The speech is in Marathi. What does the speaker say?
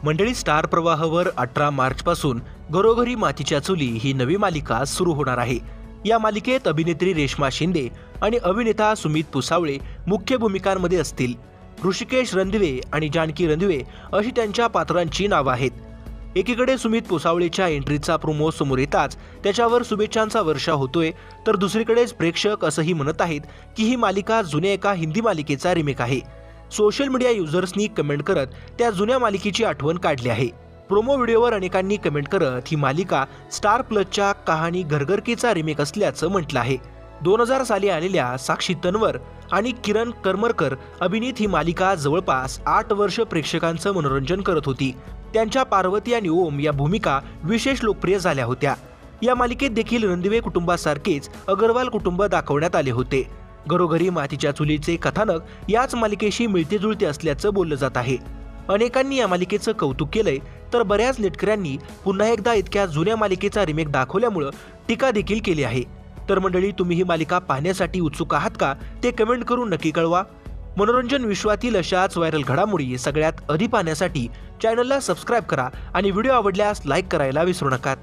मंडळी, स्टार प्रवाहावर 18 मार्चपासून घरोघरी मातीच्या चुली ही नवी मालिका सुरू होणार आहे। या मालिकेत अभिनेत्री रेश्मा शिंदे आणि अभिनेता सुमित पुसावळे मुख्य भूमिकांमध्ये असतील। ऋषिकेश रंधवे आणि जानकी रंधवे अशी त्यांच्या पात्रांची नावं आहेत। एकीकडे सुमित पुसावळेच्या एंट्रीचा प्रोमो समोर येताच त्याच्यावर शुभेच्छांचा वर्षाव होतोय, तर दुसरीकडेच प्रेक्षक असंही म्हणत आहेत की ही मालिका जुन्या एका हिंदी मालिकेचा रिमेक आहे। सोशल मीडिया युजर्सनी कमेंट करत त्या जुन्या मालिकेची आठवण काढली आहे। प्रोमो व्हिडिओवर अनेकांनी कमेंट करत ही मालिका स्टार प्लसच्या कहाणी घरघरकेचा रिमेक असल्याचं म्हटलं आहे। 2000 साली आलेल्या साक्षी तन्वर आणि किरण करमरकर अभिनीत ही मालिका जवळपास 8 वर्ष प्रेक्षकांचं मनोरंजन करत होती। त्यांच्या पार्वती आणि ओम या भूमिका विशेष लोकप्रिय झाल्या होत्या। या मालिकेत देखील रणदिवे कुटुंबासारखेच अग्रवाल कुटुंब दाखवण्यात आले होते। घरोघरी मातीच्या चुलीचे कथानक याच मालिकेशी मिळते जुळते असल्याचं बोललं जात आहे। अनेकांनी या मालिकेचं कौतुक केलंय, तर बऱ्याच नेटकऱ्यांनी पुन्हा एकदा इतक्या जुन्या मालिकेचा रिमेक दाखवल्यामुळे टीका देखील केली आहे। तर मंडळी, तुम्ही ही मालिका पाहण्यासाठी उत्सुक आहात का, ते कमेंट करून नक्की कळवा। मनोरंजन विश्वातील अशाच व्हायरल घडामोडी सगळ्यात आधी पाहण्यासाठी चॅनलला सबस्क्राईब करा आणि व्हिडिओ आवडल्यास लाईक करायला विसरू नका।